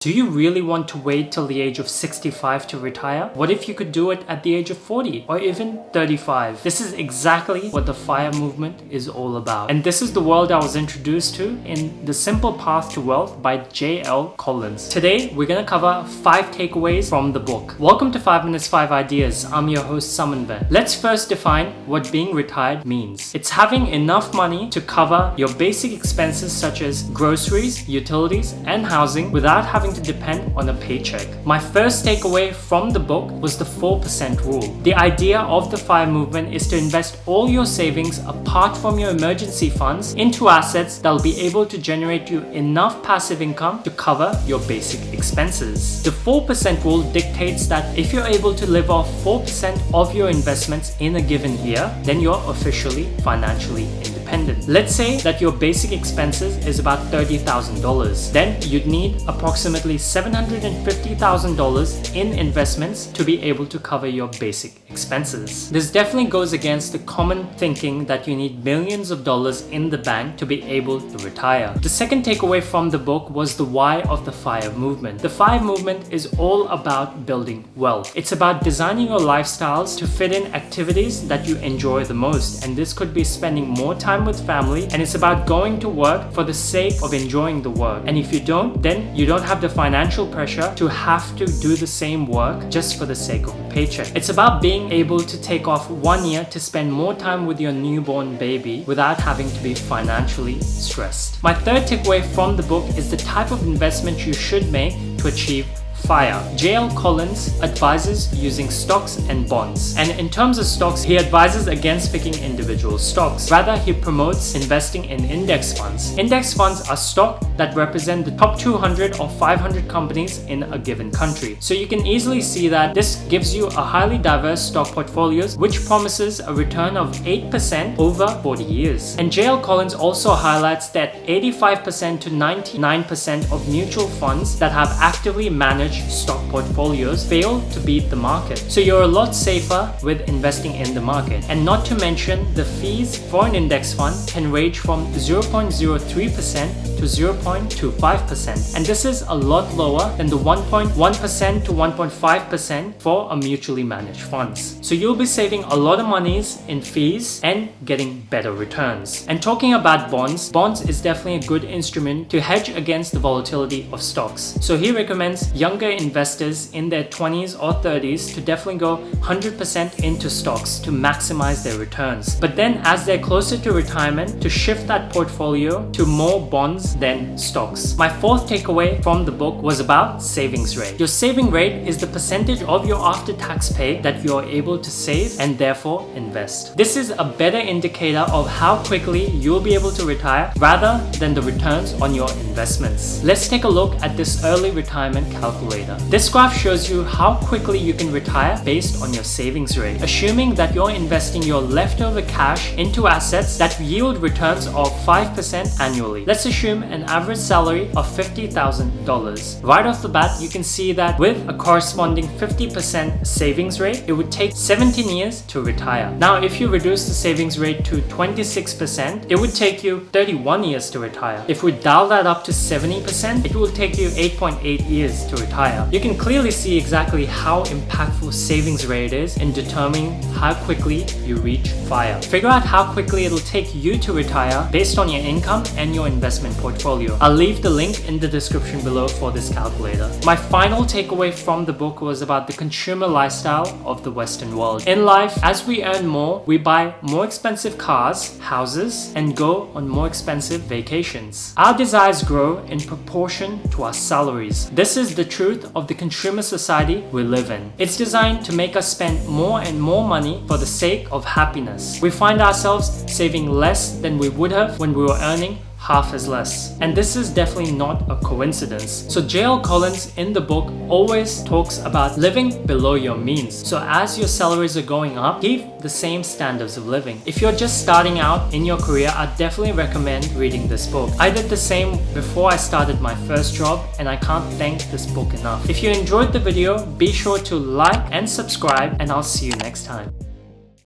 Do you really want to wait till the age of 65 to retire? What if you could do it at the age of 40 or even 35? This is exactly what the FIRE movement is all about. And this is the world I was introduced to in The Simple Path to Wealth by J.L. Collins. Today, we're going to cover 5 takeaways from the book. Welcome to 5 Minutes 5 Ideas. I'm your host Samanvay. Let's first define what being retired means. It's having enough money to cover your basic expenses such as groceries, utilities, and housing without having to depend on a paycheck. My first takeaway from the book was the 4% rule. The idea of the FIRE movement is to invest all your savings apart from your emergency funds into assets that will be able to generate you enough passive income to cover your basic expenses. The 4% rule dictates that if you're able to live off 4% of your investments in a given year, then you're officially financially independent. Let's say that your basic expenses is about $30,000. Then you'd need approximately $750,000 in investments to be able to cover your basic expenses. This definitely goes against the common thinking that you need millions of dollars in the bank to be able to retire. The second takeaway from the book was the why of the FIRE movement. The FIRE movement is all about building wealth. It's about designing your lifestyles to fit in activities that you enjoy the most, and this could be spending more time with family, and it's about going to work for the sake of enjoying the work. And if you don't, then you don't have the financial pressure to have to do the same work just for the sake of a paycheck. It's about being able to take off 1 year to spend more time with your newborn baby without having to be financially stressed. My third takeaway from the book is the type of investment you should make to achieve FIRE. J.L. Collins advises using stocks and bonds. And in terms of stocks, he advises against picking individual stocks. Rather, he promotes investing in index funds. Index funds are stock that represent the top 200 or 500 companies in a given country. So you can easily see that this gives you a highly diverse stock portfolios which promises a return of 8% over 40 years. And J.L. Collins also highlights that 85% to 99% of mutual funds that have actively managed stock portfolios fail to beat the market. So you're a lot safer with investing in the market. And not to mention, the fees for an index fund can range from 0.03% to 0.25%. And this is a lot lower than the 1.1% to 1.5% for a mutually managed funds. So you'll be saving a lot of monies in fees and getting better returns. And talking about bonds is definitely a good instrument to hedge against the volatility of stocks. So he recommends younger investors in their 20s or 30s to definitely go 100% into stocks to maximize their returns. But then as they're closer to retirement, to shift that portfolio to more bonds than stocks. My fourth takeaway from the book was about savings rate. Your saving rate is the percentage of your after-tax pay that you're able to save and therefore invest. This is a better indicator of how quickly you'll be able to retire rather than the returns on your investments. Let's take a look at this early retirement calculator. This graph shows you how quickly you can retire based on your savings rate, assuming that you're investing your leftover cash into assets that yield returns of 5% annually. Let's assume an average salary of $50,000. Right off the bat, you can see that with a corresponding 50% savings rate, it would take 17 years to retire. Now, if you reduce the savings rate to 26%, it would take you 31 years to retire. If we dial that up to 70%, it will take you 8.8 years to retire. You can clearly see exactly how impactful savings rate is in determining how quickly you reach FIRE. Figure out how quickly it'll take you to retire based on your income and your investment portfolio. I'll leave the link in the description below for this calculator. My final takeaway from the book was about the consumer lifestyle of the Western world. In life, as we earn more, we buy more expensive cars, houses, and go on more expensive vacations. Our desires grow in proportion to our salaries. This is the truth of the consumer society we live in. It's designed to make us spend more and more money for the sake of happiness. We find ourselves saving less than we would have when we were earning half as less. And this is definitely not a coincidence. So J.L. Collins in the book always talks about living below your means. So as your salaries are going up, keep the same standards of living. If you're just starting out in your career, I definitely recommend reading this book. I did the same before I started my first job, and I can't thank this book enough. If you enjoyed the video, be sure to like and subscribe, and I'll see you next time.